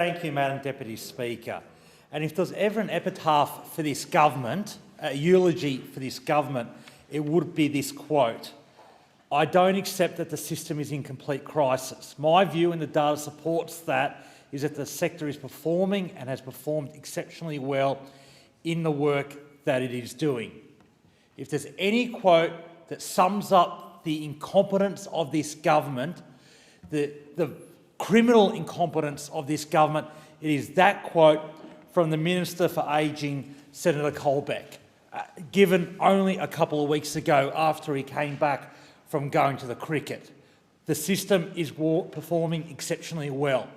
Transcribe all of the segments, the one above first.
Thank you, Madam Deputy Speaker. And if there's ever an epitaph for this government, a eulogy for this government, it would be this quote: "I don't accept that the system is in complete crisis. My view, and the data supports that, is that the sector is performing and has performed exceptionally well in the work that it is doing." If there's any quote that sums up the incompetence of this government, the criminal incompetence of this government, it is that quote from the Minister for Ageing, Senator Colbeck, given only a couple of weeks ago after he came back from going to the cricket. The system is performing exceptionally well.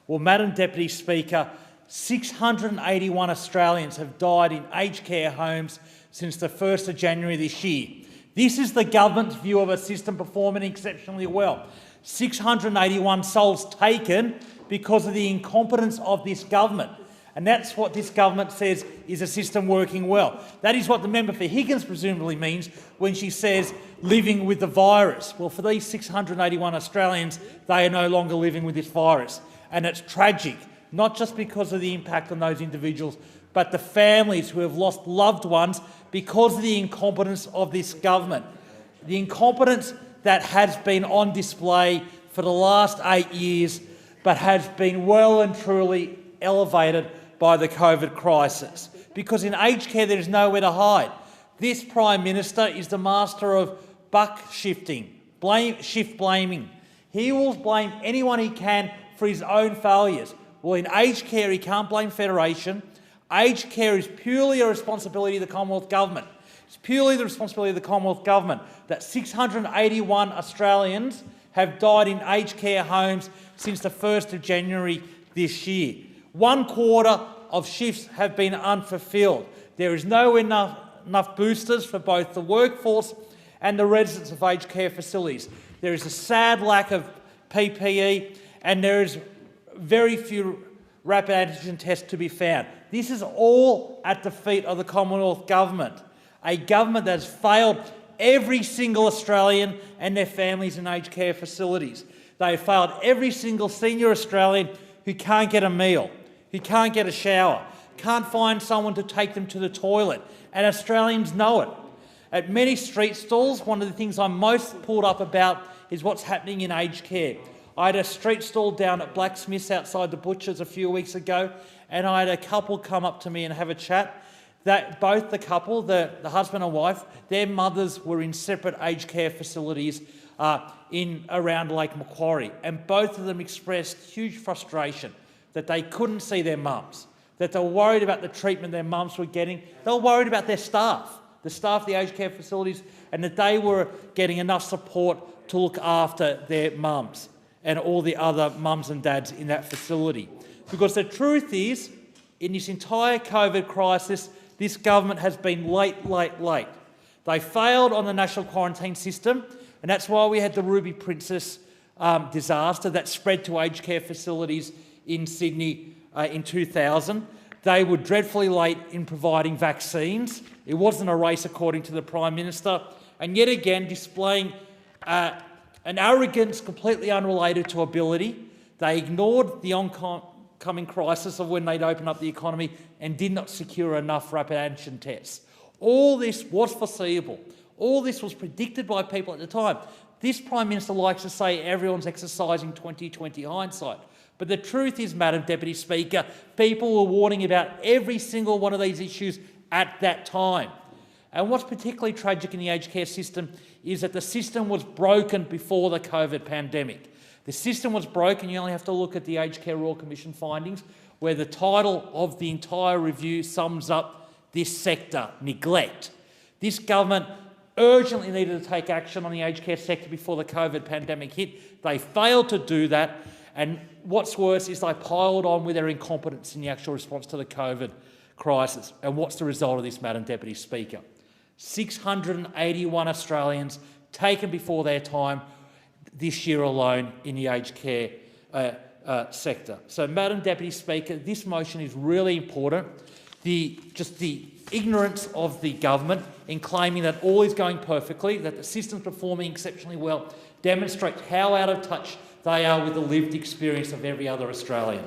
Well, Madam Deputy Speaker, 681 Australians have died in aged care homes since the 1st of January this year. This is the government's view of a system performing exceptionally well. 681 souls taken because of the incompetence of this government. And that's what this government says is a system working well. That is what the member for Higgins presumably means when she says living with the virus. Well, for these 681 Australians, they are no longer living with this virus. And it's tragic, not just because of the impact on those individuals, but the families who have lost loved ones because of the incompetence of this government. The incompetence that has been on display for the last 8 years, but has been well and truly elevated by the COVID crisis. Because in aged care there is nowhere to hide. This Prime Minister is the master of buck shifting, shift blaming. He will blame anyone he can for his own failures. Well, in aged care he can't blame Federation. Aged care is purely a responsibility of the Commonwealth Government. It's purely the responsibility of the Commonwealth Government that 681 Australians have died in aged care homes since the 1st of January this year. 1/4 of shifts have been unfulfilled. There is no enough boosters for both the workforce and the residents of aged care facilities. There is a sad lack of PPE and there is very few rapid antigen tests to be found. This is all at the feet of the Commonwealth Government, a government that has failed every single Australian and their families in aged care facilities. They have failed every single senior Australian who can't get a meal, who can't get a shower, can't find someone to take them to the toilet, and Australians know it. At many street stalls, one of the things I'm most pulled up about is what's happening in aged care. I had a street stall down at Blacksmiths outside the butchers a few weeks ago, and I had a couple come up to me and have a chat. That both the couple, the husband and wife, their mothers were in separate aged care facilities around Lake Macquarie, and both of them expressed huge frustration that they couldn't see their mums, that they were worried about the treatment their mums were getting. They were worried about their staff, the staff of the aged care facilities, and that they were getting enough support to look after their mums and all the other mums and dads in that facility. Because the truth is, in this entire COVID crisis, this government has been late. They failed on the national quarantine system, and that's why we had the Ruby Princess disaster that spread to aged care facilities in Sydney in 2000. They were dreadfully late in providing vaccines. It wasn't a race, according to the Prime Minister, and yet again displaying an arrogance completely unrelated to ability. They ignored the oncoming crisis of when they'd open up the economy and did not secure enough rapid antigen tests. All this was foreseeable. All this was predicted by people at the time. This Prime Minister likes to say everyone's exercising 20/20 hindsight. But the truth is, Madam Deputy Speaker, people were warning about every single one of these issues at that time. And what's particularly tragic in the aged care system is that the system was broken before the COVID pandemic. The system was broken. You only have to look at the Aged Care Royal Commission findings, where the title of the entire review sums up this sector: neglect. This government urgently needed to take action on the aged care sector before the COVID pandemic hit. They failed to do that, and what's worse is they piled on with their incompetence in the actual response to the COVID crisis. And what's the result of this, Madam Deputy Speaker? 681 Australians taken before their time this year alone in the aged care sector. So, Madam Deputy Speaker, this motion is really important. Just the ignorance of the government in claiming that all is going perfectly, that the system's performing exceptionally well, demonstrates how out of touch they are with the lived experience of every other Australian.